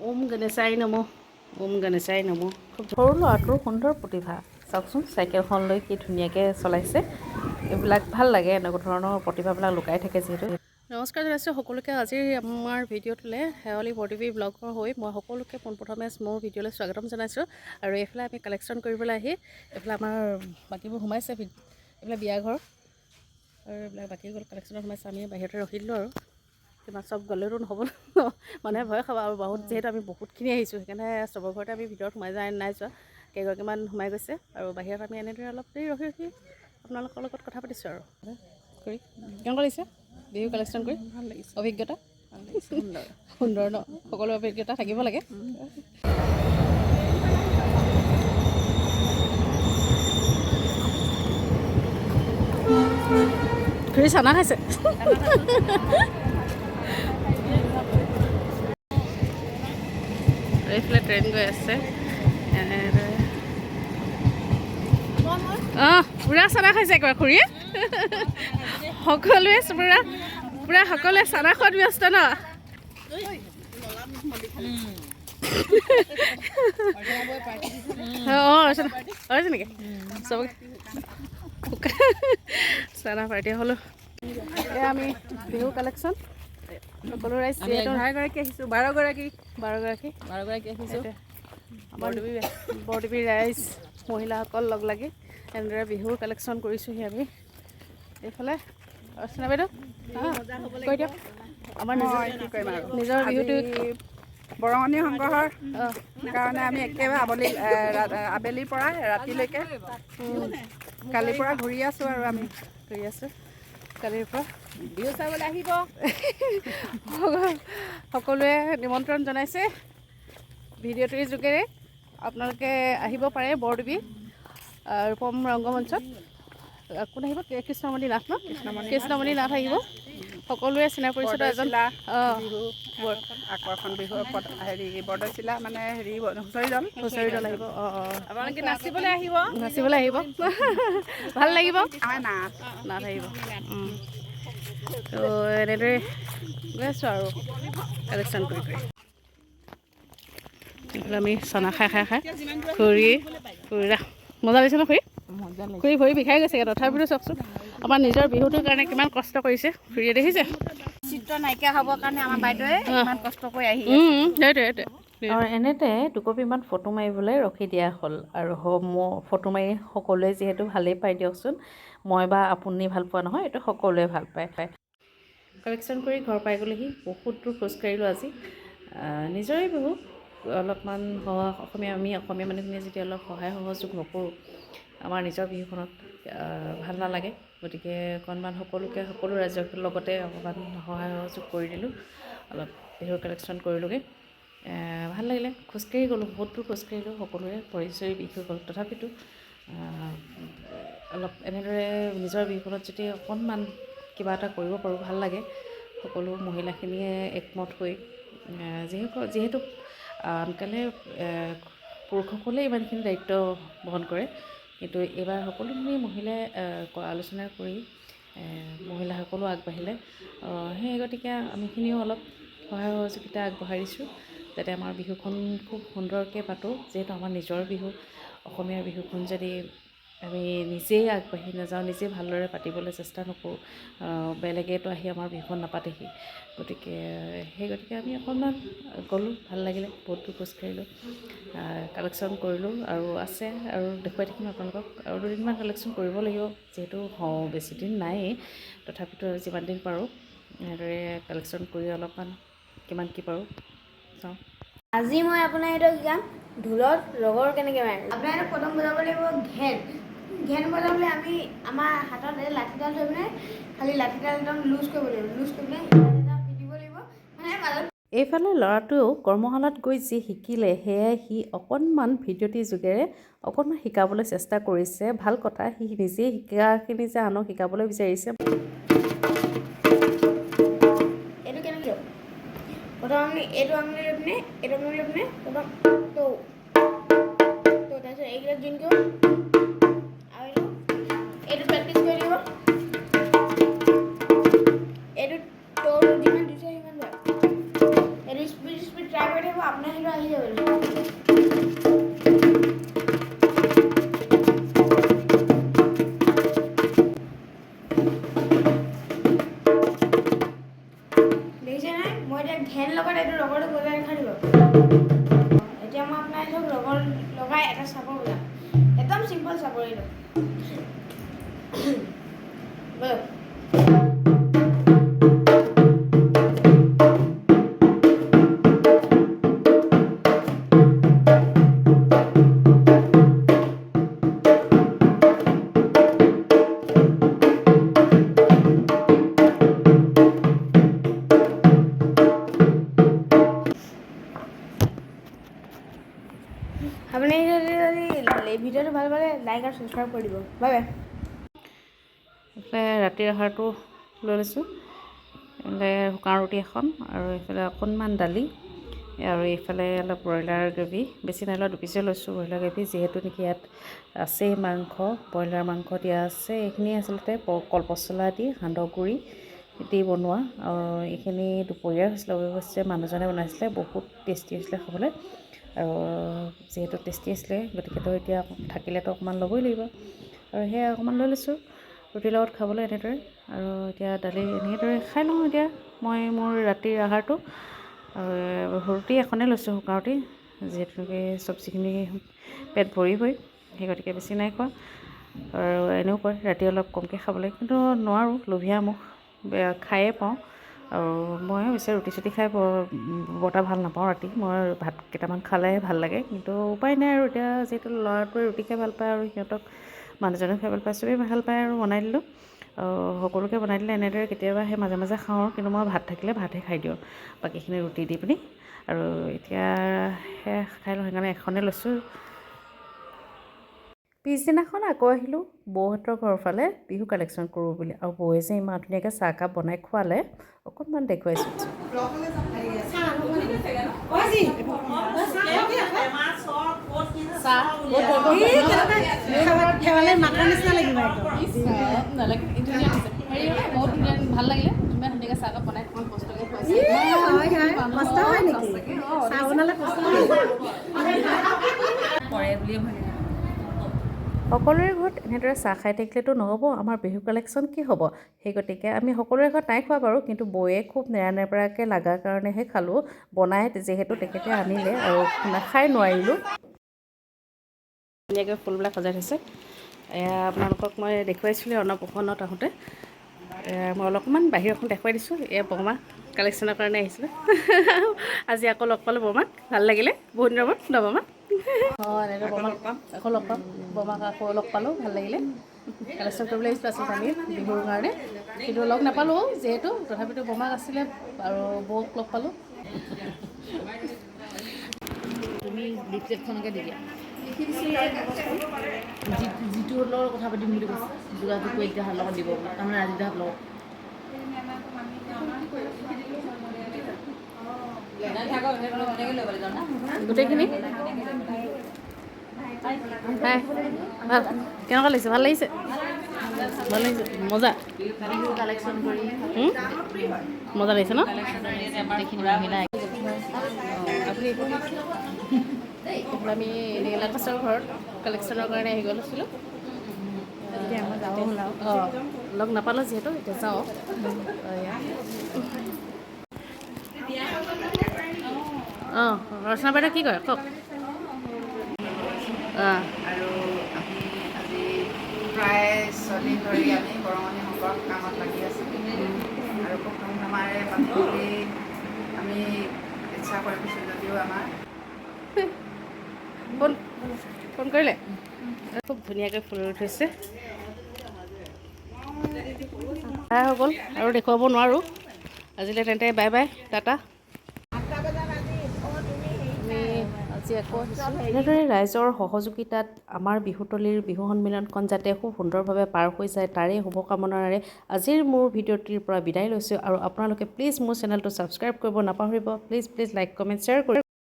ওম গণেশাই নমঃ ওম গণেশাই নমঃ। খুব সৰু ল'ৰাটোৰ সুন্দৰ প্ৰতিভা চাওকচোন, চাইকেলখন লৈ কি ধুনীয়াকৈ চলাইছে। এইবিলাক ভাল লাগে, এনেকুৱা ধৰণৰ প্ৰতিভাবিলাক লুকাই থাকে যিহেতু। নমস্কাৰ জনাইছোঁ সকলোকে। আজিৰ আমাৰ ভিডিঅ'টোলৈ শেৱালি বৰদেৱী ব্লগৰ হৈ মই সকলোকে পোনপ্ৰথমে মোৰ ভিডিঅ'লৈ স্বাগতম জনাইছোঁ। আৰু এইফালে আমি কালেকশ্যন কৰিবলৈ আহি এইফালে আমাৰ বাকীবোৰ সোমাইছে, এইফালে বিয়া ঘৰ আৰু এইবিলাক বাকীবোৰ কালেকশ্যনত সোমাইছে। আমি বাহিৰতে ৰখি দিলোঁ আৰু কিমান চব গ'লেতো নহ'ব ন, মানুহে ভয় খাব। আৰু বহুত যিহেতু আমি বহুতখিনি আহিছোঁ, সেইকাৰণে চবৰ ঘৰতে আমি ভিতৰত সোমাই নাই যোৱা। কেইগৰাকীমান সোমাই গৈছে আৰু বাহিৰত আমি এনেদৰে অলপ দেৰি ৰখি আপোনালোকৰ লগত কথা পাতিছোঁ আৰু কৰি কেনেকুৱা লাগিছে বিহু কালেকশ্যন কৰি? ভাল লাগিছে, অভিজ্ঞতা ভাল লাগিছে, সুন্দৰ সুন্দৰ ন, সকলো অভিজ্ঞতা থাকিব লাগে। খুৰী চানা খাইছে। এইফালে ট্ৰেইন গৈ আছে এনেদৰে। পুৰা চানা খাইছে একবাৰ খুৰীয়ে। সকলোৱে পুৰা সকলোৱে চানা খোৱাত ব্যস্ত ন। হৈছে নেকি চবকে চানা পাৰ্টি হ'লো। এয়া আমি বিহু কালেকশ্যন সকলো ৰাইজ 11গৰাকী আহিছোঁ, 12গৰাকী আহিছোঁ। আমাৰ বৰদেৱী ৰাইজ মহিলাসকল লগ লাগি এনেদৰে বিহুৰ কালেকশ্যন কৰিছোঁহি আমি। এইফালে অৰ্চনা বাইদেউ কৈ দিয়ক আমাৰ নিজৰ বিহুটো। বৰঙণি সংগ্ৰহৰ কাৰণে আমি একেবাৰে আবেলিৰ পৰা ৰাতিলৈকে কালিৰ পৰা ঘূৰি আছোঁ আৰু আমি কৰি আছোঁ। কালিৰ পৰা বিহু চাবলৈ আহিব। সকলোৱে নিমন্ত্ৰণ জনাইছে ভিডিঅ'টিৰ যোগেৰে। আপোনালোকে আহিব পাৰে বৰদেৱী ৰূপম ৰংগমঞ্চত। কোন আহিব? কৃষ্ণমণি নাথ ন? কৃষ্ণমণি নাথ আহিব। সকলোৱে চিনা পৰিচয় এজন আকৰ্ষণ বিহু বৰদৈচিলা মানে হুঁচৰি দল আহিব। আপোনালোকে নাচিবলৈ আহিব ভাল লাগিব। নাচ আহিব। তো এনেদৰে গৈ আছোঁ আৰু কালেকশ্যন কৰি এইফালে আমি চানা খাই খুৰী মজা লাগিছে ন খুৰী? খুৰী ভৰি বিষাই গৈছেগৈ। তথাপিতো চাওকচোন আমাৰ নিজৰ বিহুটোৰ কাৰণে কিমান কষ্ট কৰিছে খুৰীয়ে, দেখিছে? চিত্ৰ নাইকিয়া হ'বৰ কাৰণে আমাৰ বাইদেৱে ইমান কষ্ট কৰি আহি সেইটোৱে। আৰু এনেতে দুকপিমান ফটো মাৰিবলৈ ৰখি দিয়া হ'ল। আৰু ফটো মাৰি সকলোৱে যিহেতু ভালেই পায় দিয়কচোন, মই বা আপুনি ভাল পোৱা নহয়, এইটো সকলোৱে ভাল পায়। কালেকশ্যন কৰি ঘৰ পাই গ'লেহি। বহুত দূৰ খোজকাঢ়িলোঁ আজি। নিজৰে বিহু অলপমান আমি অসমীয়া মানুহখিনিয়ে যেতিয়া অলপ সহায় সহযোগ নকৰোঁ আমাৰ নিজৰ বিহুখনত ভাল নালাগে। গতিকে অকণমান সকলো ৰাইজৰ লগতে অকণমান সহায় সহযোগ কৰি দিলোঁ, অলপ বিহুৰ কালেকশ্যন কৰিলোঁগৈ। ভাল লাগিলে। খোজকাঢ়ি গ'লোঁ, বহুত দূৰ খোজকাঢ়িলোঁ, সকলোৰে পৰিচয় বিষ হৈ গ'ল। তথাপিতো অলপ এনেদৰে নিজৰ বিহুখনত যদি অকণমান কিবা এটা কৰিব পাৰোঁ ভাল লাগে। সকলো মহিলাখিনিয়ে একমত হৈ যিহেতু আনকালে পুৰুষসকলে ইমানখিনি দায়িত্ব বহন কৰে, কিন্তু এইবাৰ সকলোখিনি মহিলাই আলোচনা কৰি মহিলাসকলো আগবাঢ়িলে। সেই গতিকে আমিখিনিও অলপ সহায় সহযোগিতা আগবঢ়াই দিছোঁ যাতে আমাৰ বিহুখন খুব সুন্দৰকৈ পাতোঁ। যিহেতু আমাৰ নিজৰ বিহু, অসমীয়াৰ বিহুখন যদি আমি নিজেই আগবাঢ়ি নাযাওঁ, নিজেই ভালদৰে পাতিবলৈ চেষ্টা নকৰোঁ, বেলেগেতো আহি আমাৰ বিহুখন নাপাতেহি। গতিকে আমি অকণমান গ'লোঁ, ভাল লাগিলে। বহুত দূৰ খোজকাঢ়িলোঁ, কালেকশ্যন কৰিলোঁ আৰু আছে আৰু দেখুৱাই থাকিম আপোনালোকক। আৰু দুদিনমান কালেকশ্যন কৰিব লাগিব, যিহেতু বেছিদিন নায়েই। তথাপিতো যিমান দিন পাৰোঁ এনেদৰে কালেকশ্যন কৰি অলপমান কিমান কি পাৰোঁ চাওঁ। আজি মই আপোনাৰ এইটো শিকাম ঢোলত ৰগৰ কেনেকৈ মাৰে। আপোনাৰ এইটো প্ৰথম বজাব লাগিব ঘেন বজাবলৈ আমি আমাৰ হাতত লাঠিডাল থৈ পিনে খালি লাঠিডাল একদম লুজ কৰিব লাগিব। লুজ কৰি পিনে এটা পিটিব লাগিব, মানে মাজত। এইফালে ল'ৰাটোৱেও কৰ্মশালাত গৈ যি শিকিলে সেয়াই সি অকণমান ভিডিঅ'টিৰ যোগেৰে অকণমান শিকাবলৈ চেষ্টা কৰিছে। ভাল কথা, সি নিজেই শিকাখিনি যে আনক শিকাবলৈ বিচাৰিছে। এইটো কেনেকৈ প্ৰথম আমি এইটো আঙুলি লৈ পিনে প্ৰথম তাৰপিছত এইকেইটা জইন কৰোঁ আৰু এইটো প্ৰেক্টিচ কৰি দিব। এইটো যিমান দিছে সিমান ভাল। এইটো স্পীড ট্ৰাই কৰি থাকিব আপোনাৰ সেইটো আহি যাব। দেখিছে নাই মই এতিয়া ঘেন লগত এইটো ৰবৰটো বজাই দেখাই দিব। এতিয়া মই আপোনাৰ এইটো ৰবৰ লগাই এটা চাপৰ বজাম। একদম চিম্পল চাপৰ এইটো। বয়ক। আপুনি যদি এই ভিডিঅ'টো ভাল পালে লাইক আৰু ছাবস্ক্ৰাইব কৰি দিব। Bye bye. এইফালে ৰাতিৰ আহাৰটো লৈ লৈছোঁ। এইফালে শুকান ৰুটি এখন আৰু এইফালে অকণমান দালি আৰু এইফালে অলপ ব্ৰইলাৰ গ্ৰেভি, বেছি নাই লোৱা, 2 পিচে লৈছোঁ ব্ৰইলাৰ গ্ৰেভি, যিহেতু নেকি ইয়াত আছেই মাংস, ব্ৰইলাৰ মাংস দিয়া আছে। এইখিনি আচলতে কলপচলা দি সান্দহ গুড়ি দি বনোৱা, আৰু এইখিনি দুপৰীয়াৰ হৈছিলে, অৱশ্যে মানুহজনে বনাইছিলে, বহুত টেষ্টি হৈছিলে খাবলৈ। আৰু যিহেতু টেষ্টি আছিলে গতিকেতো এতিয়া থাকিলেতো অকণমান ল'বই লাগিব, আৰু সেয়া অকণমান লৈ লৈছোঁ ৰুটিৰ লগত খাবলৈ এনেদৰে। আৰু এতিয়া দালি এনেদৰে খাই লওঁ এতিয়া মই মোৰ ৰাতিৰ আহাৰটো। আৰু ৰুটি এখনেই লৈছোঁ, শুকান ৰুটি, যিহেতুকে চব্জিখিনি পেট ভৰিবই, সেই গতিকে বেছি নাই খোৱা। আৰু এনেও কয় ৰাতি অলপ কমকৈ খাবলৈ, কিন্তু নোৱাৰোঁ, লোভীয়া মুখ, খায়ে পাওঁ। আৰু মই অৱশ্যে ৰুটি চুটি খাই বৰটা ভাল নাপাওঁ ৰাতি, মই ভাত কেইটামান খালে ভাল লাগে, কিন্তু উপায় নাই আৰু এতিয়া যিহেতু ল'ৰাটোৱে ৰুটি খাই ভাল পায় আৰু সিহঁতক মানুহজনেও খাই ভাল পায়, চবেই ভাল পায় আৰু বনাই দিলোঁ। সকলোকে বনাই দিলে এনেদৰে কেতিয়াবা সেই মাজে মাজে খাওঁ, কিন্তু মই ভাত থাকিলে ভাতহে খাই দিওঁ, বাকীখিনি ৰুটি দি পিনি। আৰু এতিয়া সেয়া খাই লওঁ, সেইকাৰণে এখনেই লৈছোঁ। পিছদিনাখন আকৌ আহিলোঁ বৌহঁতৰ ঘৰৰ ফালে বিহু কালেকশ্যন কৰোঁ বুলি, আৰু বৌয়ে যে ইমান ধুনীয়াকৈ চাহকাপ বনাই খোৱালে, অকণমান দেখুৱাইছোঁ। ভাল লাগিলে, ইমান ধুনীয়াকৈ চাহকাপ বনাই কষ্টকৈ খুৱাইছে। সকলোৰে ঘৰত এনেদৰে চাহ খাই থাকিলেতো নহ'ব, আমাৰ বিহু কালেকশ্যন কি হ'ব? সেই গতিকে আমি সকলোৰে ঘৰত নাই খোৱা বাৰু, কিন্তু বৌয়ে খুব নেৰানেপেৰাকৈ লগাৰ কাৰণেহে খালোঁ, বনাই যিহেতু তেখেতে আনিলে আৰু খাই নোৱাৰিলোঁ। ধুনীয়াকৈ ফুলবিলাক সজাই থৈছে। এয়া আপোনালোকক মই দেখুৱাইছিলোঁ অন্নপ্ৰসন্নত আহোঁতে। মই অলপমান বাহিৰখন দেখুৱাই দিছোঁ। এয়া বৰমা কালেকশ্যনৰ কাৰণে আহিছিলোঁ। আজি আকৌ লগ পালোঁ বৰমাক, ভাল লাগিলে, বহুত দিনৰ মূৰত ন বৰমা? অঁ, এনেকৈ বৰমাক আকৌ লগ পাম, বৰমাক আকৌ লগ পালোঁ, ভাল লাগিলে। কালেকশ্যন কৰিবলৈ আহিছিলোঁ আচলতে আমি বিহুৰ কাৰণে, কিন্তু লগ নাপালোঁ যিহেতু, তথাপিতো বৰমাক আছিলে আৰু বৌক লগ পালোঁ। তুমি লিপষ্টিকখনকে দি দিয়া, যিটোৰ লগত কথা পাতিম বুলি কৈছে, যোগাযোগ কৰি এতিয়া লগত দিব, তাৰমানে ৰাজিদাহঁতৰ লগত। গোটেইখিনি ভাল, কেনেকুৱা লাগিছে? ভাল লাগিছে, ভাল লাগিছে, মজা কালেকশ্যন কৰি মজা লাগিছে ন? আমি নীলাকাশৰ ঘৰত কালেকশ্যনৰ কাৰণে আহি গৈছিলোঁ। অঁ, লগ নাপালোঁ যিহেতু, এতিয়া যাওঁ। অঁ, ৰচনা বাইদেউ কি কৰে কওক? অঁ, আৰু আমি আজি প্ৰায় 6 দিন ধৰি আমি বৰঙণি সংগ্ৰহ কামত লাগি আছোঁ, আৰু খুব ধুমধামেৰে পাতিম বুলি আমি ইচ্ছা কৰিছোঁ, যদিও আমাৰ ফোন কৰিলে? খুব ধুনীয়াকৈ ফুল থৈছে, হৈ গ'ল আৰু দেখুৱাব নোৱাৰোঁ আজিলৈ, তেন্তে বাই বাই, টাটা। এনেদৰে ৰাইজৰ সহযোগিতাত আমাৰ বিহুতলীৰ বিহু সন্মিলনখন যাতে খুব সুন্দৰভাৱে পাৰ হৈ যায়, তাৰেই শুভকামনাৰে আজিৰ মোৰ ভিডিঅ'টিৰ পৰা বিদায় লৈছোঁ। আৰু আপোনালোকে প্লিজ মোৰ চেনেলটো ছাবস্ক্ৰাইব কৰিব নাপাহৰিব, প্লিজ লাইক কমেণ্ট শ্বেয়াৰ কৰিব।